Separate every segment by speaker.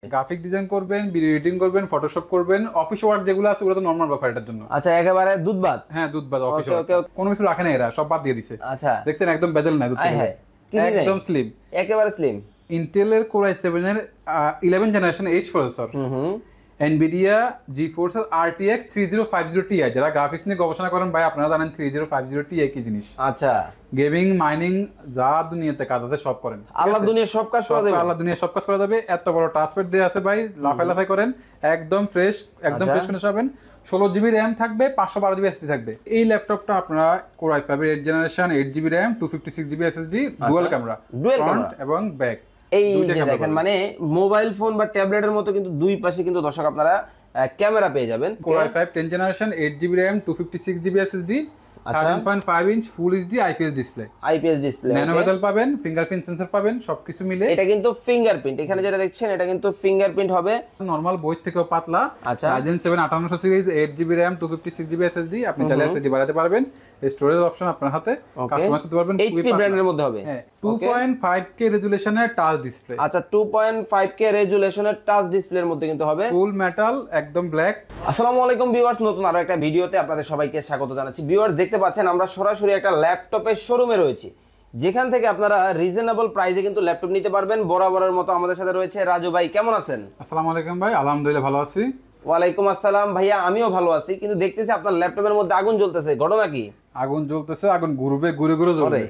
Speaker 1: Graphic design করবেন, video editing করবেন, Photoshop করবেন, অফিস ওয়ার্ক যেগুলো আছে ওগুলো তো নরমাল ব্যাপার এটার জন্য।
Speaker 2: আচ্ছা, একেবারে দুধবাদ।
Speaker 1: হ্যাঁ, দুধবাদ অফিস ওয়ার্ক। কোনো কিছু রাখে না, এরা সব বাদ দিয়ে দিছে।
Speaker 2: আচ্ছা,
Speaker 1: দেখছেন একদম বেজেল নাই দুধ থেকে, একদম স্লিম,
Speaker 2: একেবারে স্লিম।
Speaker 1: ইন্টেলের কোর i7 এর 11 generation H processor, NVIDIA GeForce RTX 3050 Ti। যারা গ্রাফিক্স নিয়ে গবেষণা করেন ভাই, আপনারা জানেন 3050 Ti কি জিনিস।
Speaker 2: আচ্ছা,
Speaker 1: গেমিং, মাইনিং, যা দুনিয়াতে কাজ আছে সব করেন,
Speaker 2: আল্লাহ দুনিয়ার সব কাজ করে দেবে,
Speaker 1: আল্লাহ দুনিয়ার সব কাজ করে দেবে। এত বড় টাচপ্যাড দেয়া আছে ভাই, লাফাই করেন, একদম ফ্রেশ, একদম ফ্রেশ কন্ডিশন পাবেন। 16GB RAM থাকবে, 512GB SSD থাকবে। এই ল্যাপটপটা আপনারা কোর i5 এর 8 generation, 8GB RAM, 256GB SSD, dual camera, front এবং ব্যাক।
Speaker 2: এই যে দেখেন, মানে মোবাইল ফোন বা ট্যাবলেটের মতো কিন্তু দুই পাশে কিন্তু দর্শক আপনারা ক্যামেরা পেয়ে যাবেন।
Speaker 1: Core i5 10 generation, 8GB RAM, 256GB SSD, 13.5 inch full HD IPS display, nano metal পাবেন, ফিঙ্গারপ্রিন্ট সেন্সর পাবেন, সবকিছু মিলে
Speaker 2: এটা কিন্তু ফিঙ্গারপ্রিন্ট। এখানে যেটা দেখছেন এটা কিন্তু ফিঙ্গারপ্রিন্ট হবে,
Speaker 1: নরমাল বই থেকেও পাতলা।
Speaker 2: আচ্ছা,
Speaker 1: Ryzen 7 5800 series, 8GB RAM, 256GB SSD, আপনি চাইলে SSD বাড়াতে পারবেন। স্টোরেজ অপশন আপনার হাতে, কাস্টমাইজ করতে পারবেন।
Speaker 2: HP ব্র্যান্ডের মধ্যে হবে।
Speaker 1: 2.5K রেজুলেশনের টাচ ডিসপ্লে।
Speaker 2: আচ্ছা, 2.5K রেজুলেশনের টাচ ডিসপ্লের মধ্যে কিন্তু হবে,
Speaker 1: ফুল মেটাল, একদম ব্ল্যাক।
Speaker 2: আসসালামু আলাইকুম ভিউয়ার্স, নতুন আরো একটা ভিডিওতে আপনাদের সবাইকে স্বাগত জানাচ্ছি। ভিউয়ার্স, দেখতে পাচ্ছেন আমরা সরাসরি একটা ল্যাপটপের শোরুমে রয়েছি, যেখান থেকে আপনারা রিজনেবল প্রাইসে কিন্তু ল্যাপটপ নিতে পারবেন। বরাবরের মতো আমাদের সাথে রয়েছে রাজু ভাই। কেমন আছেন?
Speaker 1: আসসালামু আলাইকুম ভাই, আলহামদুলিল্লাহ ভালো আছি।
Speaker 2: ওয়ালাইকুম আসসালাম ভাইয়া, আমিও ভালো আছি। কিন্তু দেখতেছি আপনার ল্যাপটপের মধ্যে আগুন জ্বলতেছে, ঘটনা কি?
Speaker 1: আগুন জ্বলতেছে, আগুন ঘুরবে, ঘুরে ঘুরে জ্বলবে।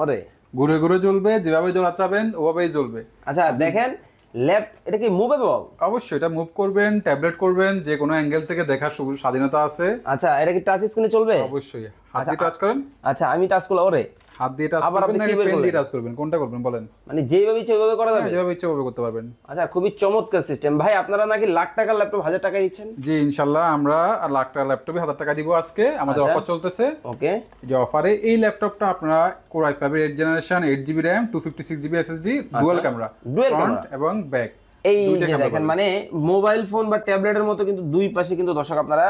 Speaker 2: ওরে,
Speaker 1: ঘুরে ঘুরে জ্বলবে, যেভাবে জ্বলা চাবেন ওভাবেই জ্বলবে।
Speaker 2: আচ্ছা দেখেন, এটা কি মুভেবল?
Speaker 1: অবশ্যই, এটা মুভ করবেন, ট্যাবলেট করবেন, যে কোনো অ্যাঙ্গেল থেকে দেখার স্বাধীনতা আছে।
Speaker 2: আচ্ছা, এটা কি টাচ স্ক্রিনে চলবে?
Speaker 1: অবশ্যই, হাত দিয়ে টাচ করেন।
Speaker 2: আচ্ছা, আমি টাচ করলাম। ওরে,
Speaker 1: হাত দিয়ে টাচ করবেন নাকি পেন দিয়ে টাচ করবেন, কোনটা করবেন বলেন?
Speaker 2: মানে যেভাবে ইচ্ছে ওইভাবে করা যাবে?
Speaker 1: যেভাবে ইচ্ছে ওইভাবে করতে পারবেন।
Speaker 2: আচ্ছা, খুবই চমৎকার সিস্টেম। ভাই, আপনারা নাকি লাখ টাকার ল্যাপটপ 1000 টাকা দিচ্ছেন?
Speaker 1: জি ইনশাআল্লাহ, আমরা লাখ টাকার ল্যাপটপে 1000 টাকা দিব আজকে। আমাদের অফার চলতেছে।
Speaker 2: ওকে,
Speaker 1: যে অফারে এই ল্যাপটপটা আপনারা কোর i5 এর 8 generation, 8GB RAM, 256GB SSD, dual camera, front এবং ব্যাক।
Speaker 2: এই যে দেখেন, মানে মোবাইল ফোন বা ট্যাবলেটের মতো কিন্তু দুই পাশে কিন্তু দর্শক আপনারা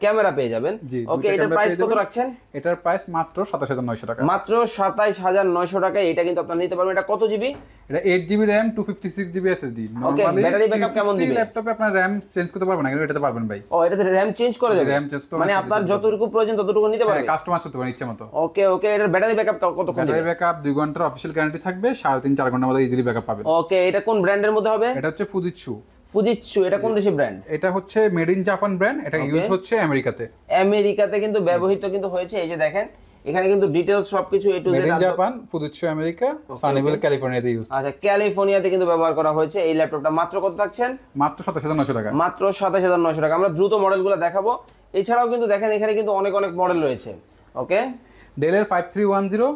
Speaker 2: ক্যামেরা পেয়ে যাবেন। ওকে, এটার প্রাইস কত রাখছেন?
Speaker 1: এটার প্রাইস মাত্র 27900 টাকা।
Speaker 2: মাত্র 27900 টাকায় এটা কিন্তু আপনারা নিতে পারবেন। এটা কত জিবি?
Speaker 1: এটা 8GB RAM, 256GB SSD।
Speaker 2: Normally battery backup কেমন দিবে?
Speaker 1: ল্যাপটপে আপনার RAM চেঞ্জ করতে পারবেন না, কিন্তু এটাতে পারবেন ভাই।
Speaker 2: ও, এটাতে RAM চেঞ্জ করে দেবে?
Speaker 1: RAM চেঞ্জ করতে
Speaker 2: মানে আপনার যতটুকু প্রয়োজন ততটুকু নিতে পারবেন,
Speaker 1: কাস্টমাইজ করতে পারেন ইচ্ছা মতো।
Speaker 2: ওকে ওকে, এটার ব্যাটারি ব্যাকআপ কতক্ষণ দিবে?
Speaker 1: ব্যাটারি ব্যাকআপ 2 ঘন্টার অফিশিয়াল গ্যারান্টি থাকবে, 3.5-4 ঘন্টার মধ্যে ইজিলি ব্যাকআপ পাবেন।
Speaker 2: ওকে, এটা কোন ব্র্যান্ডের মধ্যে হবে?
Speaker 1: এটা হচ্ছে ফুজিৎসু।
Speaker 2: এটা কোন দেশি ব্র্যান্ড?
Speaker 1: এটা হচ্ছে মেড ইন জাপান ব্র্যান্ড। এটা ইউজ হচ্ছে আমেরিকাতে।
Speaker 2: আমেরিকাতে কিন্তু ব্যবহৃত কিন্তু হয়েছে। এই যে দেখেন, এখানে কিন্তু ডিটেইলস সবকিছু A to Z.
Speaker 1: Made in Japan, Fujitsu America, Sunnyvale ক্যালিফোর্নিয়াতে ইউজ।
Speaker 2: আচ্ছা, ক্যালিফোর্নিয়াতে কিন্তু ব্যবহার করা হয়েছে। এই ল্যাপটপটা মাত্র কত থাকছেন?
Speaker 1: মাত্র 27900 টাকা।
Speaker 2: মাত্র 27900 টাকা। আমরা দ্রুত মডেলগুলো দেখাবো। এছাড়াও কিন্তু দেখেন, এখানে কিন্তু অনেক মডেল রয়েছে। ওকে,
Speaker 1: ডেলের 5310,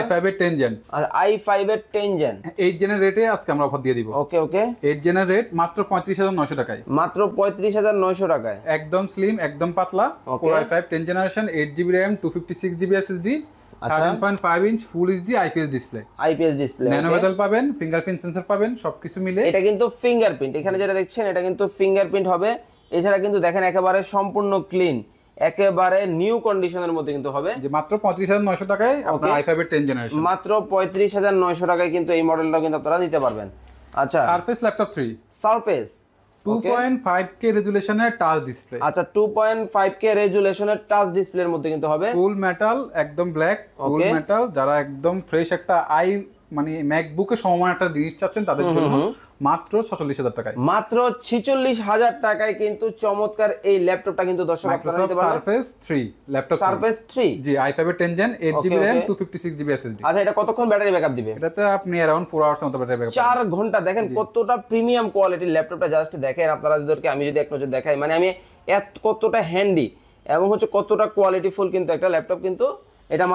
Speaker 1: i5 এর 10 জেন।
Speaker 2: আচ্ছা, i5 এর 10 জেন
Speaker 1: 8 জেনের রেটে আজকে আমরা অফার দিয়ে দিব।
Speaker 2: ওকে ওকে,
Speaker 1: 8 জেনের রেট মাত্র 35900 টাকায়।
Speaker 2: মাত্র 35900 টাকায়,
Speaker 1: একদম স্লিম, একদম পাতলা। Core i5 10 generation, 8GB RAM, 256GB SSD, 13.5 inch full HD IPS display, nano metal পাবেন, ফিঙ্গারপ্রিন্ট সেন্সর পাবেন, সবকিছু মিলে
Speaker 2: এটা কিন্তু ফিঙ্গারপ্রিন্ট। এখানে যেটা দেখছেন এটা কিন্তু ফিঙ্গারপ্রিন্ট হবে। এছাড়া কিন্তু দেখেন একেবারে সম্পূর্ণ ক্লিন, একেবারে নিউ কন্ডিশনের মধ্যে কিন্তু হবে।
Speaker 1: যে মাত্র 35900 টাকায় আপনার i5 এর 10 জেনারেশন।
Speaker 2: মাত্র 35900 টাকায় কিন্তু এই মডেলটা কিন্তু আপনারা নিতে পারবেন। আচ্ছা,
Speaker 1: সারফেস ল্যাপটপ 3,
Speaker 2: সারফেস
Speaker 1: 2.5K রেজুলেশনের টাচ ডিসপ্লে।
Speaker 2: আচ্ছা, 2.5K রেজুলেশনের টাচ ডিসপ্লের মধ্যে কিন্তু হবে,
Speaker 1: ফুল মেটাল, একদম ব্ল্যাক, ফুল মেটাল। যারা একদম ফ্রেশ একটা মানে ম্যাকবুকের সমমান একটা জিনিস চাচ্ছেন তাদের জন্য মাত্র 46000 টাকায়।
Speaker 2: মাত্র 46000 টাকায় কিন্তু চমৎকার এই ল্যাপটপটা কিন্তু দর্শক আপনারা নিতে পারবেন।
Speaker 1: সারফেস 3 ল্যাপটপ,
Speaker 2: সারফেস 3
Speaker 1: জি i5 এর 10 gen, 8GB RAM, 256GB SSD।
Speaker 2: আচ্ছা, এটা কতক্ষণ ব্যাটারি ব্যাকআপ দিবে?
Speaker 1: এটাতে আপনি अराउंड 4 আওয়ার্স মতো ব্যাটারি ব্যাকআপ।
Speaker 2: 4 ঘন্টা। দেখেন কতটা প্রিমিয়াম কোয়ালিটির ল্যাপটপটা, জাস্ট দেখেন আপনারা। আমি যদি এক নজর দেখাই, মানে আমি কতটা হ্যান্ডি এবং হচ্ছে কতটা কোয়ালিটিফুল কিন্তু একটা ল্যাপটপ। কিন্তু এটা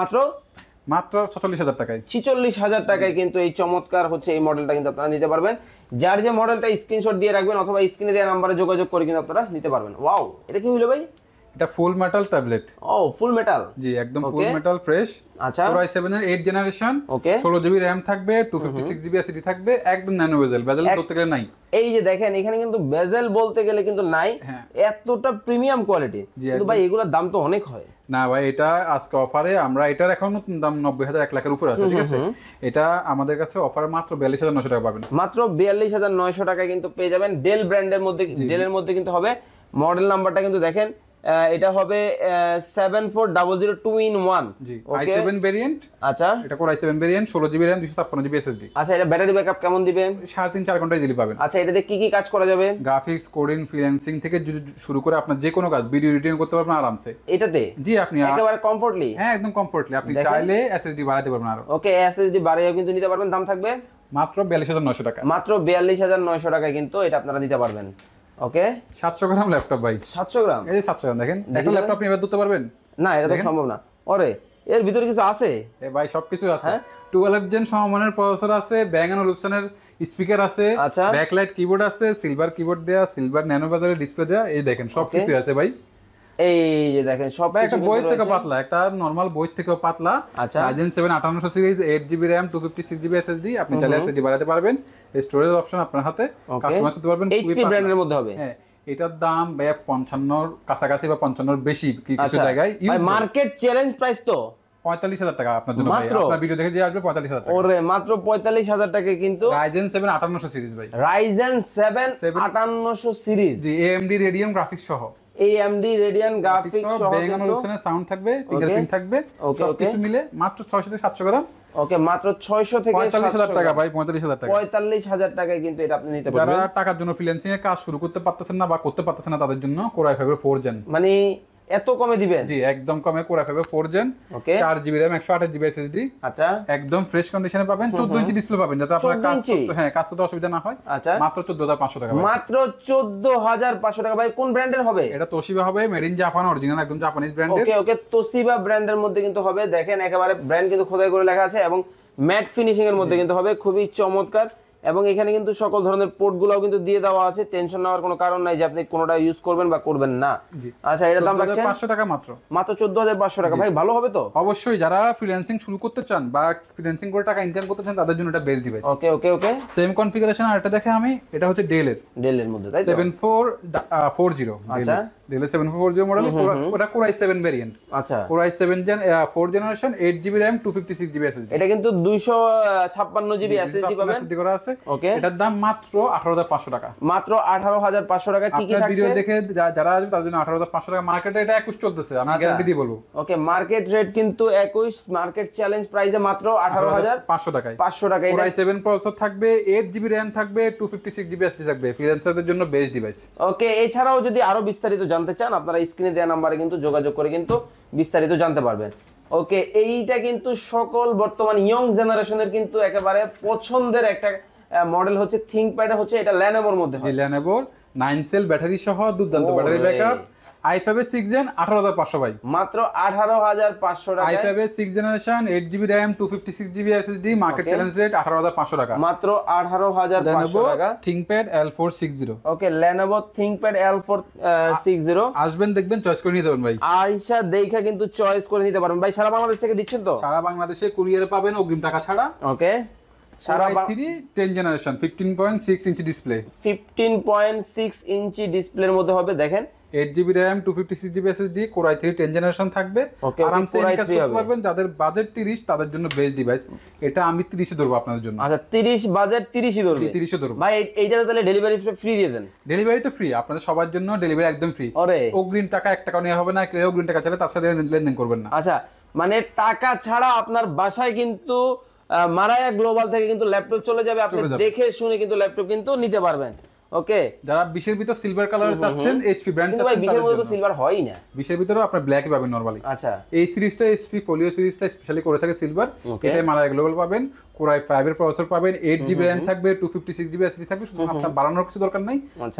Speaker 2: মাত্র
Speaker 1: 46000 টাকায়,
Speaker 2: 46000 টাকায় কিন্তু এই চমৎকার হচ্ছে এই মডেলটা কিন্তু আপনারা নিতে পারবেন। যার যে মডেলটা স্ক্রিনশট দিয়ে রাখবেন অথবা স্ক্রিনে দেওয়া নাম্বারে যোগাযোগ করে কিন্তু আপনারা নিতে পারবেন। ওয়াও, এটা কি হলো ভাই?
Speaker 1: এটা ফুল মেটাল ট্যাবলেট।
Speaker 2: ও ফুল মেটাল,
Speaker 1: জি একদম ফুল মেটাল ফ্রেশ।
Speaker 2: আচ্ছা
Speaker 1: Core i7 এর 8 জেনারেশন,
Speaker 2: ওকে
Speaker 1: 16 জিবি র‍্যাম থাকবে, 256 জিবি এসএসডি থাকবে, একদম ন্যানো বেজেল, বেজেল ধরতে গেলে নাই।
Speaker 2: এই যে দেখেন এখানে কিন্তু বেজেল বলতে গেলে কিন্তু নাই, এতটা প্রিমিয়াম কোয়ালিটি। কিন্তু ভাই এগুলোর দাম তো অনেক হয়।
Speaker 1: না ভাই এটা আজকে অফারে আমরা এটার এখন নতুন দাম 90,000 1 লাখের উপরে আছে, ঠিক আছে। এটা আমাদের কাছে অফারে মাত্র 42,900 টাকা পাবেন।
Speaker 2: মাত্র 42,900 টাকায় কিন্তু পেয়ে যাবেন। ডেল ব্র্যান্ডের মধ্যে, ডেলের মধ্যে কিন্তু হবে। মডেল নাম্বারটা কিন্তু দেখেন এটা হবে 7400 2 in 1।
Speaker 1: G i7 variant.
Speaker 2: আচ্ছা
Speaker 1: এটা Core i7 variant, 16 GB RAM, 256 GB SSD.
Speaker 2: আচ্ছা এটা ব্যাটারি ব্যাকআপ কেমন দিবে?
Speaker 1: 3.5-4 ঘন্টায় দিলে পাবেন।
Speaker 2: আচ্ছা এটাতে কি কি কাজ করা যাবে?
Speaker 1: গ্রাফিক্স, কোডিং, ফ্রিল্যান্সিং থেকে শুরু করে আপনার যে কোনো কাজ, ভিডিও এডিটিং করতে পারবেন আরামসে
Speaker 2: এটাতে।
Speaker 1: জি আপনি
Speaker 2: একেবারে কমফোর্টলি।
Speaker 1: হ্যাঁ একদম কমফোর্টলি, আপনি চাইলে এসএসডি বাড়াতে পারবেন আরো।
Speaker 2: ওকে এসএসডি বাড়িয়েও কিন্তু নিতে পারবেন। দাম থাকবে
Speaker 1: মাত্র 42,900 টাকা।
Speaker 2: মাত্র 42,900 টাকায় কিন্তু এটা আপনারা নিতে পারবেন। ওকে
Speaker 1: 700 গ্রাম ল্যাপটপ ভাই,
Speaker 2: 700 গ্রাম।
Speaker 1: এই যে 700 গ্রাম দেখেন, একটা ল্যাপটপ আপনি এবার ধরতে পারবেন?
Speaker 2: না এটা তো সম্ভব না। ওরে এর ভিতরে কিছু আছে?
Speaker 1: এ ভাই সবকিছু আছে। 12 জেন সমমানের প্রসেসর আছে, ব্যাং এন্ড অলিপসনের স্পিকার আছে,
Speaker 2: আচ্ছা
Speaker 1: ব্যাকলাইট কিবোর্ড আছে, সিলভার কিবোর্ড দেয়া, সিলভার ন্যানো বেজেলের ডিসপ্লে দেয়া, এই দেখেন সবকিছু আছে ভাই।
Speaker 2: এই যে দেখেন সব
Speaker 1: একটা বই থেকে পাতলা, একটা নরমাল বই থেকেও পাতলা।
Speaker 2: আচ্ছা
Speaker 1: Ryzen 7 5800 series, 8 GB RAM, 256 GB SSD, আপনি চাইলে এসএসডি বাড়াতে পারবেন। স্টোরেজ অপশন আপনার হাতে, কাস্টমাইজ করতে পারবেন।
Speaker 2: এইচপি ব্র্যান্ডের মধ্যে হবে।
Speaker 1: হ্যাঁ এটার দাম ভাই 55 কাছাকাছি বা 55 বেশি কিছু জায়গায়।
Speaker 2: ভাই মার্কেট চ্যালেঞ্জ প্রাইস তো
Speaker 1: 45,000 টাকা আপনার জন্য ভাই, আপনার ভিডিও দেখে দিয়ে আসবে 45,000 টাকা।
Speaker 2: ওরে মাত্র 45,000 টাকা কিন্তু
Speaker 1: Ryzen 7 5800 সিরিজ ভাই,
Speaker 2: Ryzen 7 5800 সিরিজ।
Speaker 1: জি AMD Radeon গ্রাফিক্স সহ,
Speaker 2: AMD Radeon গ্রাফিক্স সহ
Speaker 1: ব্যাং এন্ড অলিপসনের সাউন্ড থাকবে, ফিঙ্গারপ্রিন্ট থাকবে, সবকিছু মিলে মাত্র 600 থেকে 700 গ্রাম।
Speaker 2: ওকে মাত্র 600 থেকে
Speaker 1: 45,000 টাকা ভাই, 45,000 টাকা।
Speaker 2: 45,000 টাকায় কিন্তু এটা আপনি নিতে পারবেন।
Speaker 1: যারা টাকার জন্য ফ্রিল্যান্সিং এর কাজ শুরু করতে পারতেছেন না বা করতে পারতেছেন না তাদের জন্য Core i5 এর 4 জেন,
Speaker 2: মানে এত কমে দিবেন?
Speaker 1: জি একদম কমে Core i5 এর 4 জেন,
Speaker 2: ওকে
Speaker 1: 4 জিবি র‍্যাম, 128 জিবি এসএসডি।
Speaker 2: আচ্ছা
Speaker 1: একদম ফ্রেশ কন্ডিশনে পাবেন, 14 ইঞ্চি ডিসপ্লে পাবেন, যাতে আপনার কাজ করতে কাজ করতে অসুবিধা না হয়।
Speaker 2: আচ্ছা
Speaker 1: মাত্র 14,500 টাকা ভাই।
Speaker 2: মাত্র 14,500 টাকা ভাই। কোন ব্র্যান্ডের হবে
Speaker 1: এটা তোশিবা হবে, মেড ইন জাপান, অরিজিনাল একদম জাপানিজ ব্র্যান্ডের।
Speaker 2: ওকে ওকে তোশিবা ব্র্যান্ডের মধ্যে কিন্তু হবে। দেখেন একেবারে ব্র্যান্ড কিন্তু খোদাই করে লেখা আছে এবং ম্যাট ফিনিশিং এর মধ্যে কিন্তু হবে, খুবই চমৎকার। এবং এখানে কিন্তু সকল ধরনের পোর্টগুলোও কিন্তু দিয়ে দেওয়া আছে, টেনশন নেওয়ার কোনো কারণ নাই যে আপনি কোনোটা ইউজ করবেন বা করবেন না। আচ্ছা এটার দাম রাখছেন
Speaker 1: 500 টাকা মাত্র,
Speaker 2: মাত্র 14,500 টাকা। ভাই ভালো হবে তো?
Speaker 1: অবশ্যই, যারা ফ্রিল্যান্সিং শুরু করতে চান বা ফ্রিল্যান্সিং করে টাকা ইনকাম করতে চান তাদের জন্য এটা বেস্ট ডিভাইস।
Speaker 2: ওকে ওকে ওকে
Speaker 1: সেম কনফিগারেশন। আর এটা দেখে আমি, এটা হচ্ছে ডেলের
Speaker 2: মধ্যে তাই তো
Speaker 1: 7440।
Speaker 2: আচ্ছা
Speaker 1: ডেলের 7440 মডেল, ওটা Core i7 ভেরিয়েন্ট।
Speaker 2: আচ্ছা
Speaker 1: Core i7 gen 4 generation, 8 GB RAM, 256 GB SSD.
Speaker 2: এটা কিন্তু 256 জিবি এসএসডি পাবেন।
Speaker 1: এসএসডি করা আছে।
Speaker 2: ওকে
Speaker 1: এটার দাম মাত্র 18,500 টাকা।
Speaker 2: মাত্র 18,500 টাকা। কি কি
Speaker 1: আপনার
Speaker 2: থাকছে?
Speaker 1: ভিডিও দেখে যারা আসবে তাদের জন্য 18,500 টাকা। মার্কেটে এটা 21 চলতেছে, আমি গ্যারান্টি দিয়ে বলবো।
Speaker 2: ওকে মার্কেট রেট কিন্তু 21, মার্কেট চ্যালেঞ্জ প্রাইসে মাত্র 18,500
Speaker 1: টাকায়।
Speaker 2: 500 টাকা।
Speaker 1: Core i7 প্রসেসর থাকবে, 8 জিবি র‍্যাম থাকবে, 256 জিবি এসএসডি থাকবে, ফ্রিল্যান্সারদের জন্য বেস্ট ডিভাইস।
Speaker 2: ওকে এছাড়াও যদি আরো বিস্তারিত জানতে চান আপনারা স্ক্রিনে দেওয়া নম্বরে কিন্তু যোগাযোগ করে কিন্তু বিস্তারিত জানতে পারবেন। ওকে এইটা কিন্তু সকল বর্তমান ইয়ং জেনারেশনের কিন্তু একেবারে পছন্দের একটা মডেল হচ্ছে থিংকপ্যাড, হচ্ছে এটা Lenovoর মধ্যে হয়।
Speaker 1: Lenovo 9 সেল ব্যাটারি সহ দুর্দান্ত ব্যাটারি ব্যাকআপ। i5 এর 6 জেন 18,500 ভাই,
Speaker 2: মাত্র 18,500 টাকা।
Speaker 1: i5 এর 6 generation, 8 GB RAM, 256 GB SSD, market challenge rate 18,500 টাকা।
Speaker 2: মাত্র 18,500 টাকা।
Speaker 1: ThinkPad L460।
Speaker 2: ওকে Lenovo ThinkPad L460
Speaker 1: আসবেন, দেখবেন, চয়েস করে নিতে পারবেন ভাই।
Speaker 2: আয়শা দেখা কিন্তু চয়েস করে নিতে পারবেন ভাই। সারা বাংলাদেশ থেকে দিচ্ছেন তো?
Speaker 1: সারা বাংলাদেশে কুরিয়ারে পাবেন অগ্রিম টাকা ছাড়া।
Speaker 2: ওকে সারা
Speaker 1: 10 জেনারেশন, 15.6 ইঞ্চি ডিসপ্লে,
Speaker 2: 15.6 ইঞ্চি ডিসপ্লের মধ্যে হবে। দেখেন
Speaker 1: 8 GB RAM, 256 GB SSD, Core i3 10 generation থাকবে। আরামসে কাজ করতে পারবেন। যাদের বাজেট 30 তাদের জন্য বেস্ট ডিভাইস। এটা আমি 30 এ ধরবো আপনাদের জন্য।
Speaker 2: আচ্ছা 30 বাজেট 30 ই ধরবে?
Speaker 1: 30 এ ধরবো
Speaker 2: ভাই। এইটাতে তাহলে ডেলিভারি ফ্রি দিয়ে দেন?
Speaker 1: ডেলিভারি তো ফ্রি, আপনাদের সবার জন্য ডেলিভারি একদম ফ্রি। অগ্রিম টাকা 1 টাকা নেওয়া হবে না, কেউ অগ্রিম টাকা চাইলে তার সাথে লেনদেন করবেন না।
Speaker 2: আচ্ছা মানে টাকা ছাড়া আপনার বাসায় কিন্তু মারায়া গ্লোবাল থেকে কিন্তু ল্যাপটপ চলে যাবে, আপনি দেখে শুনে কিন্তু ল্যাপটপ কিন্তু নিতে পারবেন। ওকে
Speaker 1: যারা 20 এর ভিতর সিলভার কালার চাচ্ছেন, এইচপি ব্র্যান্ড চাচ্ছেন,
Speaker 2: ভাই 20 এর মধ্যে তো সিলভার হয়ই না।
Speaker 1: 20 এর ভিতরেও আপনি ব্ল্যাকই পাবেন নরমালি।
Speaker 2: আচ্ছা
Speaker 1: এই সিরিজটা এইচপি ফোলিও সিরিজটা স্পেশালি করে থাকে সিলভার, এটাই মারায়া গ্লোবাল পাবেন। Core i5 এর প্রসেসর পাবেন, 8 জিবি র‍্যাম থাকবে, 256 জিবি এসএসডি থাকবে। আপনার বাড়ানোর কিছু দরকার নাই,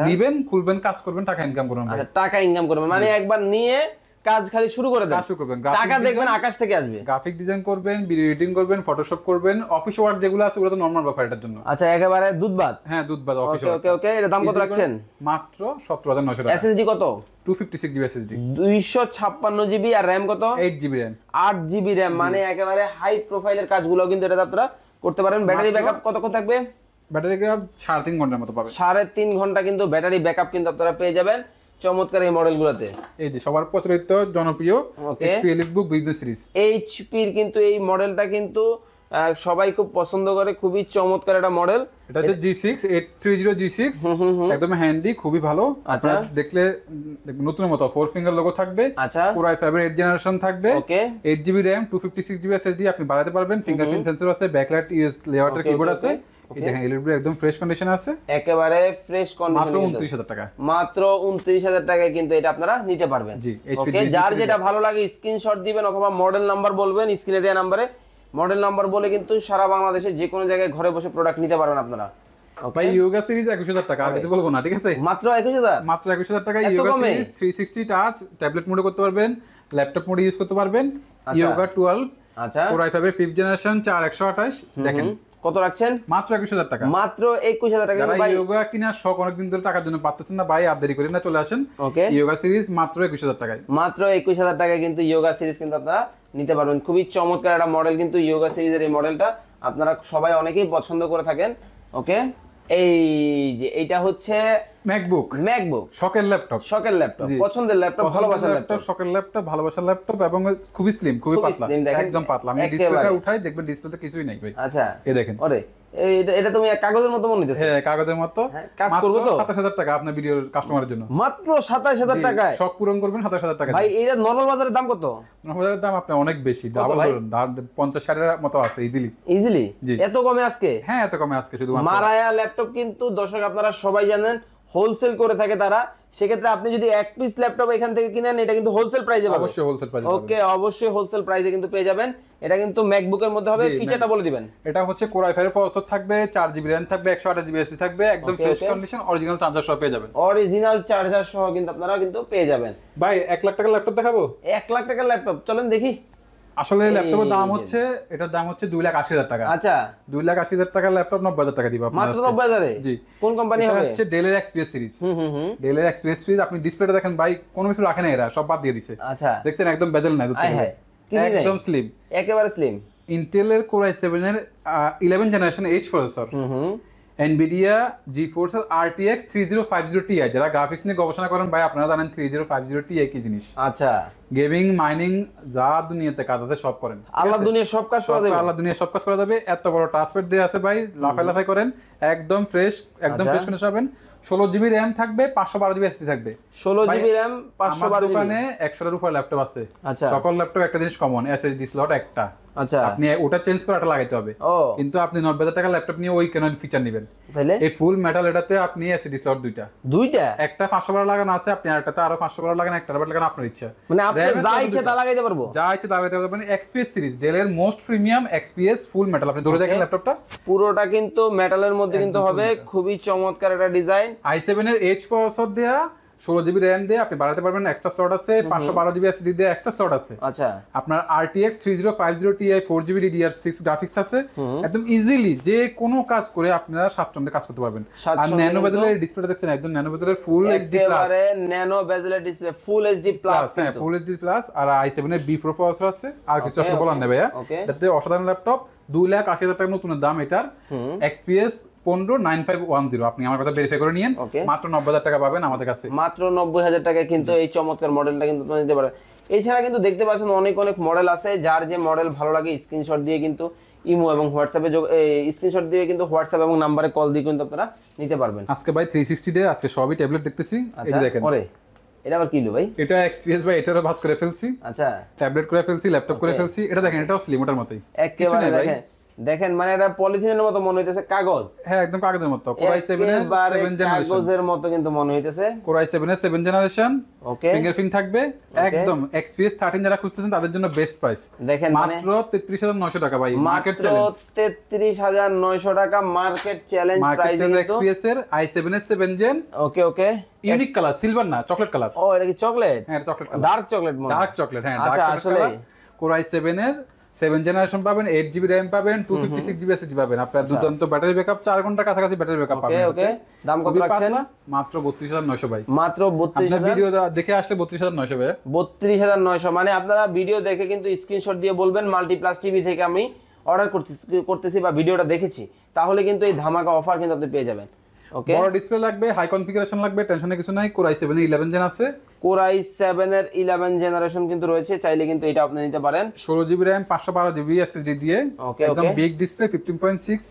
Speaker 1: নেবেন, খুলবেন, কাজ করবেন, টাকা ইনকাম করবেন।
Speaker 2: আচ্ছা টাকা ইনকাম করবেন মানে একবার নিয়ে কাজ খালি শুরু করে দেন,
Speaker 1: কাজ শুরু করবেন,
Speaker 2: টাকা দেখবেন আকাশ থেকে আসবে।
Speaker 1: গ্রাফিক ডিজাইন করবেন, ভিডিও এডিটিং করবেন, ফটোশপ করবেন, অফিস ওয়ার্ক যেগুলো আছে ওগুলো তো নরমাল ব্যাপার এটার জন্য।
Speaker 2: আচ্ছা, একেবারে দুধবাদ।
Speaker 1: হ্যাঁ, দুধবাদ অফিস
Speaker 2: ওকে
Speaker 1: ওয়ার্ক।
Speaker 2: ওকে ওকে, এর দাম কত রাখছেন?
Speaker 1: মাত্র 17,900 টাকা।
Speaker 2: এসএসডি কত?
Speaker 1: 256 জিবি এসএসডি,
Speaker 2: 256 জিবি। আর র‍্যাম কত?
Speaker 1: 8 জিবি র‍্যাম।
Speaker 2: 8 জিবি র‍্যাম, মানে একেবারে হাই প্রোফাইলের কাজগুলো কিন্তু এটা আপনারা করতে পারেন। ব্যাটারি ব্যাকআপ কতক্ষণ থাকবে?
Speaker 1: ব্যাটারি ব্যাকআপ 3.5 ঘন্টার মতো পাবেন।
Speaker 2: 3.5 ঘন্টা কিন্তু ব্যাটারি ব্যাকআপ কিন্তু আপনারা পেয়ে যাবেন চমৎকার এই মডেলগুলোতে।
Speaker 1: এই যে সবার প্রচলিত জনপ্রিয় HP EliteBook বিজনেস সিরিজ।
Speaker 2: এইচপির কিন্তু এই মডেলটা কিন্তু সবাই খুব পছন্দ করে, খুবই চমৎকার একটা মডেল।
Speaker 1: এটা হচ্ছে G6 830 G6, একদম হ্যান্ডি, খুবই ভালো। আপনারা দেখলে নতুন মতো 4 ফিঙ্গার লোগো থাকবে।
Speaker 2: আচ্ছা,
Speaker 1: Core i5 এর 8 জেনারেশন থাকবে।
Speaker 2: ওকে,
Speaker 1: 8 জিবি র‍্যাম, 256 জিবি এসএসডি আপনি বাড়াতে পারবেন। ফিঙ্গারপ্রিন্ট সেন্সর আছে, ব্যাকলাইট ইউএস লেআউটের কিবোর্ড আছে। এই দেখেন EliteBook একদম ফ্রেশ কন্ডিশন আছে,
Speaker 2: একেবারে ফ্রেশ কন্ডিশন।
Speaker 1: মাত্র 29,000 টাকা।
Speaker 2: মাত্র 29,000 টাকায় কিন্তু এটা আপনারা নিতে পারবেন।
Speaker 1: জি,
Speaker 2: ওকে, যার যেটা ভালো লাগে স্ক্রিনশট দিবেন অথবা মডেল নাম্বার বলবেন স্ক্রিনে দেওয়া নম্বরে। মডেল নাম্বার বলে কিন্তু সারা বাংলাদেশে যে কোনো জায়গায় ঘরে বসে প্রোডাক্ট নিতে পারবেন আপনারা।
Speaker 1: ভাই ইয়োগা সিরিজ 21,000 টাকা, আর কিছু বলবো না, ঠিক আছে?
Speaker 2: মাত্র 21,000,
Speaker 1: মাত্র 21,000 টাকা। ইয়োগা সিরিজ 360 টাচ, ট্যাবলেট মোডে করতে পারবেন, ল্যাপটপ মোডে ইউজ করতে পারবেন। ইয়োগা 12,
Speaker 2: আচ্ছা,
Speaker 1: Core i5 এর 5th জেনারেশন, 4128। দেখেন
Speaker 2: কত রাখছেন?
Speaker 1: মাত্র 21,000 টাকা।
Speaker 2: মাত্র 21,000 টাকা।
Speaker 1: যারা ইয়োগা কিনার শখ অনেকদিন ধরে টাকার জন্য পাচ্ছেন না ভাই, আর দেরি করেন না, চলে আসেন।
Speaker 2: ওকে,
Speaker 1: ইয়োগা সিরিজ মাত্র 21,000 টাকায়।
Speaker 2: মাত্র 21,000 টাকায় কিন্তু ইয়োগা সিরিজ কিন্তু আপনারা নিতে পারবেন। খুবই চমৎকার একটা মডেল কিন্তু ইয়োগা সিরিজের এই মডেলটা আপনারা সবাই অনেকেই পছন্দ করে থাকেন। ওকে, এই যে এইটা হচ্ছে
Speaker 1: ম্যাকবুক, শখের ল্যাপটপ,
Speaker 2: পছন্দের ল্যাপটপ, ভালোবাসার ল্যাপটপ,
Speaker 1: শখের ল্যাপটপ, ভালোবাসার ল্যাপটপ, এবং খুবই স্লিম, খুবই পাতলা, একদম পাতলা। আমি ডিসপ্লেটা উঠাই দেখবেন ডিসপ্লেতে কিছুই নাই ভাই।
Speaker 2: আচ্ছা,
Speaker 1: এই দেখেন,
Speaker 2: ওরে এটা তুমি কাগজের মতো মনে হইতেছে।
Speaker 1: হ্যাঁ, কাগজের মতো।
Speaker 2: কাজ করব তো
Speaker 1: 27,000 টাকা আপনার ভিডিওর কাস্টমারের জন্য।
Speaker 2: মাত্র 27,000 টাকায়
Speaker 1: শখ পূরণ করবেন 27,000 টাকা।
Speaker 2: ভাই এটা নরমাল বাজারের দাম কত?
Speaker 1: নরমাল বাজারের দাম আপনার অনেক বেশি, ডাবল 50-60 এর মতো আছে ইজিলি।
Speaker 2: এত কমে আজকে?
Speaker 1: হ্যাঁ, এত কমে আজকে। শুধু
Speaker 2: মারায়া ল্যাপটপ কিন্তু দর্শক আপনারা সবাই জানেন হোলসেল করে থাকে তারা। সেক্ষেত্রে আপনি যদি এক পিস ল্যাপটপ এখান থেকে কিনেন এটা কিন্তু হোলসেল প্রাইসে পাবেন।
Speaker 1: অবশ্যই হোলসেল প্রাইসে।
Speaker 2: ওকে, অবশ্যই হোলসেল প্রাইসে কিন্তু পেয়ে যাবেন। এটা কিন্তু ম্যাকবুকের মধ্যে হবে। ফিচারটা বলে দিবেন।
Speaker 1: এটা হচ্ছে Core i5 এর প্রসেসর থাকবে, 4 জিবি র‍্যাম থাকবে, 128 জিবি এসএসডি থাকবে, একদম ফ্রেশ কন্ডিশন, অরিজিনাল চার্জার সহ পেয়ে যাবেন।
Speaker 2: অরিজিনাল চার্জার সহ কিন্তু আপনারা কিন্তু পেয়ে যাবেন।
Speaker 1: ভাই 1 লাখ টাকার ল্যাপটপ দেখাবো?
Speaker 2: 1 লাখ টাকার ল্যাপটপ চলেন দেখি।
Speaker 1: আসলে ল্যাপটপের দাম হচ্ছে, এটার দাম হচ্ছে 2,80,000 টাকা।
Speaker 2: আচ্ছা,
Speaker 1: 2,80,000 টাকার ল্যাপটপ 90,000 টাকা দিব আপনার।
Speaker 2: মাত্র 90,000 এ?
Speaker 1: জি।
Speaker 2: কোন কোম্পানি হবে?
Speaker 1: এটা হচ্ছে ডেলের এক্সপিএস সিরিজ। ডেলের এক্সপিএস সিরিজ। আপনি ডিসপ্লেটা দেখেন ভাই, কোনো কিছু রাখে না, এরা সব বাদ দিয়ে দিছে।
Speaker 2: আচ্ছা,
Speaker 1: দেখছেন একদম বেজেল নাই, একদম স্লিম,
Speaker 2: একেবারে স্লিম।
Speaker 1: ইন্টেলের Core i7 এর 11 generation H processor, NVIDIA GeForce RTX 3050 Ti। যারা গ্রাফিক্স নিয়ে গবেষণা করেন ভাই, আপনারা জানেন 3050 Ti কি জিনিস।
Speaker 2: আচ্ছা,
Speaker 1: গেমিং, মাইনিং, যা দুনিয়াতে কাজ আছে সব করেন।
Speaker 2: আল্লাহ দুনিয়ার সব কাজ করা যাবে।
Speaker 1: আল্লাহ দুনিয়ার সব কাজ করা যাবে। এত বড় টাচপ্যাড দেয়া আছে ভাই, লাফাই করেন, একদম ফ্রেশ কন্ডিশন পাবেন। 16 জিবি র‍্যাম থাকবে, 512 জিবি এসএসডি থাকবে।
Speaker 2: 16 জিবি র‍্যাম, 512 জিবি।
Speaker 1: দোকানে 100 এর উপর ল্যাপটপ আছে।
Speaker 2: আচ্ছা,
Speaker 1: সকল ল্যাপটপ একটা জিনিস কমন, এসএসডি স্লট একটা।
Speaker 2: আচ্ছা,
Speaker 1: আপনি ওটা চেঞ্জ করে একটা লাগাইতে হবে। কিন্তু আপনি 90,000 টাকার ল্যাপটপ নিয়ে ওই কেন ফিচার নেবেন?
Speaker 2: তাহলে
Speaker 1: এই ফুল মেটাল এটাতে আপনি এসএসডি স্লট দুইটা, একটা 512 লাগানো আছে, আপনি আরেকটাতে আরো 512 লাগান, একটা রাবার লাগান, আপনার ইচ্ছা।
Speaker 2: মানে আপনি যা ইচ্ছা তা লাগাইতে পারবো,
Speaker 1: যা ইচ্ছা তা লাগাইতে পারবেন। এক্সপিএস সিরিজ, ডেলের most premium XPS full metal. আপনি ধরে দেখেন ল্যাপটপটা
Speaker 2: পুরোটা কিন্তু মেটালের মধ্যে কিন্তু হবে। খুবই চমৎকার একটা ডিজাইন।
Speaker 1: i7 এর H প্রসেসর দেয়া, 16 জিবি র‍্যাম দিয়ে আপনি বাড়াতে পারবেন, এক্সট্রা স্লট আছে, 512 জিবি এসএসডি দিয়ে এক্সট্রা স্লট আছে।
Speaker 2: আচ্ছা,
Speaker 1: আপনার RTX 3050 Ti 4 GB DDR6 graphics আছে। একদম ইজিলি যে কোনো কাজ করে আপনারা স্বাচ্ছন্দ্যে কাজ করতে পারবেন। আর ন্যানো বেজেলের ডিসপ্লেটা দেখছেন, একদম ন্যানো বেজেলের ফুল এইচডি প্লাস,
Speaker 2: একেবারে ন্যানো বেজেলের ডিসপ্লে, ফুল এইচডি প্লাস।
Speaker 1: হ্যাঁ, ফুল এইচডি প্লাস। আর i7 এর B Pro প্রসেসর আছে। আর কিছু আসলে বলার নেই ভাইয়া, এটাতে অসাধারণ ল্যাপটপ। 2,80,000 টাকা নতুন দাম এটার। XPS 159510। আপনি আমার কথা ভেরিফাই করে নিয়েন, মাত্র 90,000 টাকা পাবেন আমাদের কাছে।
Speaker 2: মাত্র 90,000 টাকায় কিন্তু এই চমৎকার মডেলটা কিন্তু আপনি নিতে পারেন। এছাড়া কিন্তু দেখতে পাচ্ছেন অনেক মডেল আছে। যার যে মডেল ভালো লাগে স্ক্রিনশট দিয়ে কিন্তু ইমো এবং হোয়াটসঅ্যাপে স্ক্রিনশট দিয়ে কিন্তু হোয়াটসঅ্যাপ এবং নম্বরে কল দিয়ে কিন্তু আপনারা নিতে পারবেন।
Speaker 1: আজকে ভাই 360 ডে, আজকে সবই ট্যাবলেট দেখতেছি। এই দেখেন,
Speaker 2: ওরে এটা আবার কি লো ভাই?
Speaker 1: এটা XPS ভাই, এটারও ভাঁজ করে ফেলছি।
Speaker 2: আচ্ছা,
Speaker 1: ট্যাবলেট করে ফেলছি, ল্যাপটপ করে ফেলছি। এটা দেখেন, এটাও স্লিম ওটার মতোই।
Speaker 2: একেবারে দেখেন দেখেন মানে এটা পলিথিনের মতো মনে হইতেছে, কাগজ।
Speaker 1: হ্যাঁ একদম কাগজের মতো। Core i7 এর 7 জেনারেশন,
Speaker 2: কাগজের মতো কিন্তু মনে হইতেছে।
Speaker 1: Core i7 এর 7 জেনারেশন,
Speaker 2: ওকে,
Speaker 1: ফিঙ্গারপ্রিন্ট থাকবে একদম। XPS 13 যারা খুঁজতেছেন তাদের জন্য বেস্ট প্রাইস,
Speaker 2: দেখেন মানে
Speaker 1: মাত্র 33900 টাকা ভাই, মার্কেট
Speaker 2: মাত্র
Speaker 1: চ্যালেঞ্জ।
Speaker 2: 33900 টাকা মার্কেট চ্যালেঞ্জ প্রাইস কিন্তু।
Speaker 1: XPS এর i7 এর 7 জেন,
Speaker 2: ওকে ওকে,
Speaker 1: ইউনিক কালার, সিলভার না চকলেট কালার।
Speaker 2: ও এটা কি চকলেট?
Speaker 1: হ্যাঁ চকলেট কালার,
Speaker 2: ডার্ক চকলেট মনে হয়।
Speaker 1: ডার্ক চকলেট, হ্যাঁ ডার্ক
Speaker 2: আচ্ছা
Speaker 1: চকলেট
Speaker 2: আসলে
Speaker 1: কালার। Core i7 এর 7 জেনারেশন পাবেন, 8GB RAM পাবেন, 256GB SSD পাবেন, আপনার দুর্দান্ত ব্যাটারি ব্যাকআপ, 4 ঘন্টার কাছাকাছি ব্যাটারি ব্যাকআপ
Speaker 2: ওকে
Speaker 1: পাবেন।
Speaker 2: ওকে, দাম কত
Speaker 1: খুবই
Speaker 2: রাখছেন?
Speaker 1: পাতলা, মাত্র 32900 ভাই।
Speaker 2: মাত্র
Speaker 1: আপনার
Speaker 2: 32000,
Speaker 1: ভিডিও দেখে আসলে 32900 ভাই।
Speaker 2: 32900 মানে আপনারা ভিডিও দেখে কিন্তু স্ক্রিনশট দিয়ে বলবেন মাল্টিপ্লাস টিভি থেকে আমি অর্ডার করতেছি বা ভিডিওটা দেখেছি, তাহলে কিন্তু এই ধামাকা অফার কিন্তু আপনি পেয়ে যাবেন। ওকে,
Speaker 1: বড় ডিসপ্লে লাগবে, হাই কনফিগারেশন লাগবে, টেনশনের কিছু নাই। Core i7 এর 11 জেন আছে,
Speaker 2: Core i7 এর 11 জেনারেশন কিন্তু রয়েছে, চাইলে কিন্তু এটা আপনি নিতে পারেন।
Speaker 1: 16GB RAM 512GB SSD দিয়ে,
Speaker 2: ওকে
Speaker 1: একদম
Speaker 2: ওকে,
Speaker 1: বিগ ডিসপ্লে, 15.6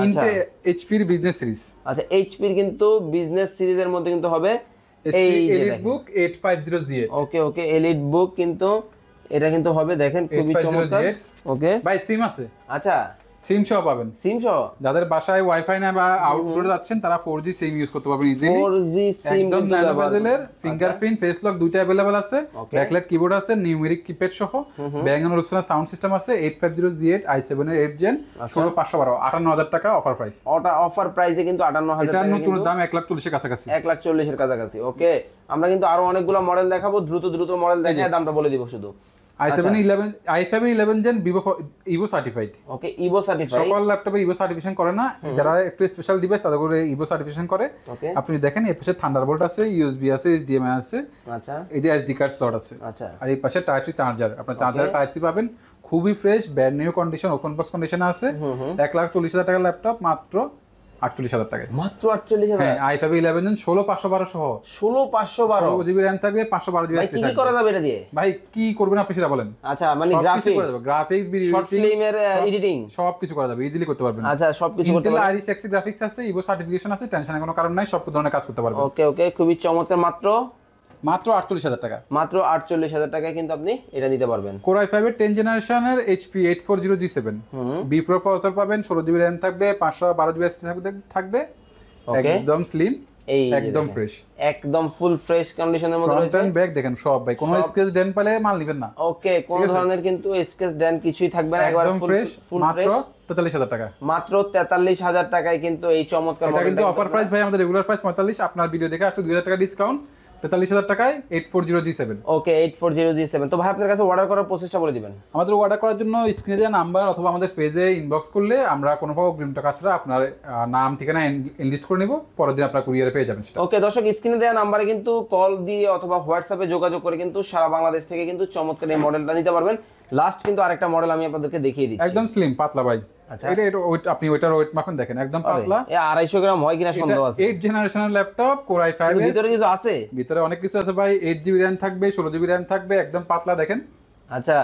Speaker 1: ইঞ্চি HP এর বিজনেস সিরিজ।
Speaker 2: আচ্ছা HP এর কিন্তু বিজনেস সিরিজের মধ্যে কিন্তু হবে এই
Speaker 1: HP
Speaker 2: যে
Speaker 1: এলিট
Speaker 2: দেখেন।
Speaker 1: বুক 850Z।
Speaker 2: ওকে ওকে, এলিট বুক কিন্তু এটা কিন্তু হবে, দেখেন খুবই
Speaker 1: 850Z
Speaker 2: চমৎকার। ওকে,
Speaker 1: ভাই সিম আছে,
Speaker 2: আচ্ছা
Speaker 1: সিম সহ পাবেন।
Speaker 2: সিম সহ,
Speaker 1: যাদের বাসায় ওয়াইফাই না বা আউটডোরে যাচ্ছেন তারা 4G সিম ইউজ করতে পারবেন ইজিলি।
Speaker 2: 4G সিম
Speaker 1: একদম
Speaker 2: কিন্তু
Speaker 1: ন্যানো
Speaker 2: ব্যবহার
Speaker 1: বেজেলের,
Speaker 2: করবেন।
Speaker 1: ফিঙ্গারপ্রিন্ট, ফেস লক দুইটা अवेलेबल আছে,
Speaker 2: Okay.
Speaker 1: ব্যাকলাইট কিবোর্ড আছে, নিউমেরিক কিপ্যাড সহ, Bang & Olufsen সাউন্ড সিস্টেম আছে, 850Z i7 এর 8 জেন, 16512, 58000 টাকা অফার প্রাইস।
Speaker 2: ওটা অফার প্রাইসে কিন্তু 58000
Speaker 1: এটা
Speaker 2: টাকা,
Speaker 1: নতুন
Speaker 2: কিন্তু
Speaker 1: দাম 140 এর কাছাকাছি।
Speaker 2: 140 এর কাছাকাছি। ওকে, আমরা কিন্তু আরো অনেকগুলো মডেল দেখাবো, দ্রুত মডেল দেখায় দামটা বলে দিব শুধু।
Speaker 1: i7 i5 11 gen Evo certified.
Speaker 2: Okay, Evo certified.
Speaker 1: সকল ল্যাপটপে ইভো সার্টিফিকেশন করে না, যারা একটু স্পেশাল ডিভাইস তাদের করে ইভো সার্টিফিকেশন করে।
Speaker 2: ওকে,
Speaker 1: আপনি দেখেন এই পাশে থান্ডারবোল্ট আছে, ইউএসবি আছে, HDMI আছে,
Speaker 2: আচ্ছা
Speaker 1: এই যে এসডি কার্ড স্লট আছে,
Speaker 2: আচ্ছা,
Speaker 1: আর এই পাশে টাইপ সি চার্জার। আপনার চার্জার টাইপ সি পাবেন, খুবই fresh, brand new condition, open box condition আছে। 1,40,000 টাকার ল্যাপটপ মাত্র 48,000 টাকায়।
Speaker 2: মাত্র 48,000।
Speaker 1: হ্যাঁ i5 11 জেন 16512 সহ,
Speaker 2: 16512
Speaker 1: 16GB RAM থাকবে, 512GB
Speaker 2: ভাই
Speaker 1: SSD
Speaker 2: কি
Speaker 1: থাকবে।
Speaker 2: করা যাবে এটা দিয়ে?
Speaker 1: ভাই কি করবেন আপনি সেটা বলেন।
Speaker 2: আচ্ছা মানে গ্রাফিক্স,
Speaker 1: গ্রাফিক্স,
Speaker 2: শর্ট ফিল্মের এডিটিং
Speaker 1: সব কিছু করা যাবে, ইজিলি করতে পারবেন।
Speaker 2: আচ্ছা সবকিছু করতে
Speaker 1: ইন্টেল
Speaker 2: পারবেন।
Speaker 1: আইরিস এক্স গ্রাফিক্স আছে, ইভো সার্টিফিকেশন আছে, টেনশনের কোনো কারণ নাই, সব ধরনের কাজ করতে পারবেন।
Speaker 2: ওকে ওকে, খুবই চমৎকার।
Speaker 1: মাত্র 48,000 টাকা।
Speaker 2: মাত্র 48,000 টাকায় কিন্তু আপনি এটা নিতে পারবেন।
Speaker 1: Core i5 এর 10 জেনারেশনের HP 840G7 B Pro processor পাবেন, 16GB RAM থাকবে, 512GB SSD থাকবে,
Speaker 2: ওকে,
Speaker 1: একদম স্লিম,
Speaker 2: এই যে
Speaker 1: একদম
Speaker 2: দেখেন,
Speaker 1: ফ্রেশ,
Speaker 2: একদম ফুল ফ্রেশ কন্ডিশনের মধ্যে
Speaker 1: ফ্রন্ট
Speaker 2: রয়েছে।
Speaker 1: এন্ড ব্যাক দেখেন সব ভাই, কোনো
Speaker 2: সব।
Speaker 1: স্কেচ ডেন পেলে মাল নেবেন না।
Speaker 2: ওকে, কোন ধরনের কিন্তু স্কেচ ড্যান কিছুই থাকবে না, একবার
Speaker 1: একদম ফ্রেশ,
Speaker 2: ফুল
Speaker 1: মাত্র
Speaker 2: ফ্রেশ।
Speaker 1: 43,000 টাকা।
Speaker 2: মাত্র 43,000 টাকায় কিন্তু এই চমৎকার
Speaker 1: এটা কিন্তু অফার প্রাইস ভাই, আমাদের রেগুলার প্রাইস 45, আপনার ভিডিও দেখে আসলে 2000 টাকা ডিসকাউন্ট, 43,000 টাকায় 840G7।
Speaker 2: ওকে, 840G7। তো ভাই আপনার কাছে অর্ডার করার প্রসেসটা বলে দিবেন।
Speaker 1: আমাদের অর্ডার করার জন্য স্ক্রিনে দেওয়া নাম্বার অথবা আমাদের পেজে ইনবক্স করলে আমরা কোনো অগ্রিম টাকা ছাড়া আপনার নাম ঠিকানা এনলিস্ট করে নিব, পরের দিন আপনার কুরিয়ারে পেয়ে যাবেন সেটা।
Speaker 2: ওকে দর্শক, স্ক্রিনে দেওয়া নাম্বারে কিন্তু কল দিয়ে অথবা হোয়াটসঅ্যাপে যোগাযোগ করে কিন্তু সারা বাংলাদেশ থেকে কিন্তু চমৎকার এই মডেলটা নিতে পারবেন। লাস্ট কিন্তু আরেকটা মডেল আমি আপনাদেরকে দেখিয়ে দিচ্ছি,
Speaker 1: একদম স্লিম পাতলা ভাই।
Speaker 2: আচ্ছা।
Speaker 1: এটা ওয়েট, আপনি ওইটার ওয়েট মাখন দেখেন, একদম পাতলা।
Speaker 2: এ 250 গ্রাম হয় কিনা সন্দেহ আছে।
Speaker 1: 8 জেনারেশনের ল্যাপটপ, Core i5
Speaker 2: কিন্তু ভিতরে কিছু আছে,
Speaker 1: ভিতরে অনেক কিছু আছে ভাই। 8GB RAM থাকবে, 16GB RAM থাকবে, একদম পাতলা দেখেন,
Speaker 2: আচ্ছা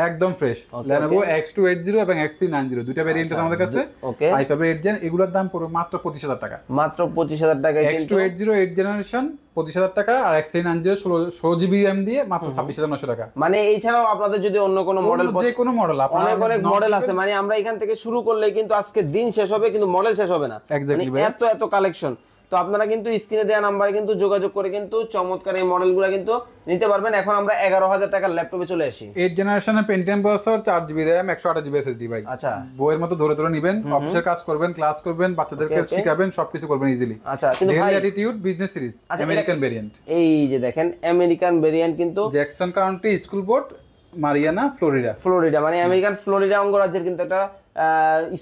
Speaker 1: একদম ফ্রেশ। Lenovo X280 এবং X390 দুইটা ভেরিয়েন্ট আছে আমাদের কাছে।
Speaker 2: ওকে,
Speaker 1: i5 8 জেন, এগুলোর দাম পুরো মাত্র 25,000 টাকা।
Speaker 2: মাত্র 25,000 টাকায় কিন্তু
Speaker 1: X280 8 জেনারেশন 25,000 টাকা, আর X390 16GB RAM দিয়ে মাত্র 26,900 টাকা।
Speaker 2: মানে এছাড়াও আপনাদের যদি অন্য কোনো মডেল,
Speaker 1: যে কোনো মডেল
Speaker 2: অনেক মডেল আছে, মানে আমরা এখান থেকে শুরু করলে কিন্তু আজকে দিন শেষ হবে কিন্তু মডেল শেষ হবে না,
Speaker 1: Exactly
Speaker 2: মানে
Speaker 1: ভাই।
Speaker 2: এত কালেকশন। তো আপনারা কিন্তু স্ক্রিনে দেওয়া নাম্বারে কিন্তু যোগাযোগ করে কিন্তু চমৎকার এই মডেলগুলো কিন্তু নিতে পারবেন। এখন আমরা 11,000 টাকার ল্যাপটপে চলে আসি।
Speaker 1: 8 জেনারেশনের Pentium processor, 4GB RAM, 128GB SSD ভাই।
Speaker 2: আচ্ছা,
Speaker 1: বইয়ের মতো ধরে নেবেন, অফিসের কাজ করবেন, ক্লাস করবেন, বাচ্চাদেরকে
Speaker 2: Okay, okay.
Speaker 1: শিখাবেন, সবকিছু করবেন ইজিলি।
Speaker 2: আচ্ছা কিন্তু ভাই
Speaker 1: অ্যাটিটিউড বিজনেস সিরিজ,
Speaker 2: আচ্ছা,
Speaker 1: আমেরিকান ভেরিয়েন্ট।
Speaker 2: এই যে দেখেন আমেরিকান ভেরিয়েন্ট কিন্তু
Speaker 1: Jackson county school board, Mariana,
Speaker 2: Florida, মানে আমেরিকান ফ্লোরিডা অঙ্গরাজ্যের কিন্তু একটা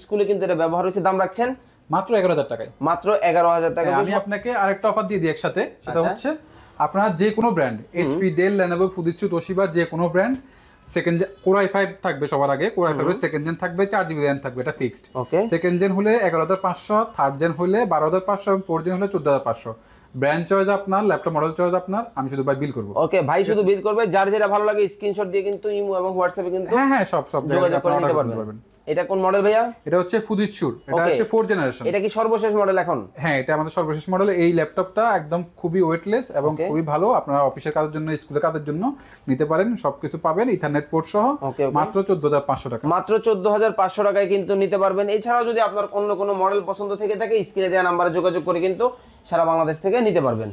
Speaker 2: স্কুলে কিন্তু এটা ব্যবহার হয়েছে। দাম রাখছেন
Speaker 1: মাত্র 11,000 টাকায়।
Speaker 2: মাত্র 11,000 টাকা।
Speaker 1: আমি আপনাকে আরেকটা অফার দিয়ে দিই একসাথে, সেটা
Speaker 2: আচ্ছা।
Speaker 1: হচ্ছে আপনারা যে কোনো brand, HP, Dell, Lenovo, Fujitsu, Toshiba, যে কোনো ব্র্যান্ড, সেকেন্ড Core i5 থাকবে সবার আগে। Core i5 এর সেকেন্ড জেন থাকবে, 4GB RAM থাকবে, এটা ফিক্সড।
Speaker 2: ওকে,
Speaker 1: সেকেন্ড জেন হলে 11,500, থার্ড জেন হলে 12,500 এবং ফোর্থ জেন হলে 14,500। ব্র্যান্ড চয়েস আপনার, ল্যাপটপ মডেল চয়েস আপনার, আমি শুধু ভাই বিল করবো।
Speaker 2: ওকে ভাই শুধু বিল করবে, যার যেটা ভালো লাগে স্ক্রিনশট দিয়ে কিন্তু ইমো এবং হোয়াটসঅ্যাপে কিন্তু
Speaker 1: হ্যাঁ সব
Speaker 2: যোগাযোগ করে
Speaker 1: জায়গায়
Speaker 2: নিতে
Speaker 1: অর্ডার করতে
Speaker 2: পারবেন।
Speaker 1: পারবেন।
Speaker 2: এটা কোন মডেল ভাইয়া?
Speaker 1: এটা হচ্ছে ফুজিৎসুর, এটা
Speaker 2: Okay.
Speaker 1: হচ্ছে 4th জেনারেশন।
Speaker 2: এটা কি সর্বশেষ মডেল এখন?
Speaker 1: হ্যাঁ, এটা আমাদের সর্বশেষ মডেল। এই ল্যাপটপটা একদম খুবই ওয়েটলেস এবং
Speaker 2: Okay.
Speaker 1: খুবই ভালো। আপনারা অফিসের কাজের জন্য, স্কুলের কাজের জন্য নিতে পারেন। সবকিছু পাবেন ইথারনেট পোর্ট সহ,
Speaker 2: Okay, okay.
Speaker 1: মাত্র 14,500 টাকা।
Speaker 2: মাত্র 14,500 টাকায় কিন্তু নিতে পারবেন। এছাড়াও যদি আপনার অন্য কোনো মডেল পছন্দ থেকে থাকে স্ক্রিনে দেওয়া নাম্বারে যোগাযোগ করে কিন্তু সারা বাংলাদেশ থেকে নিতে পারবেন।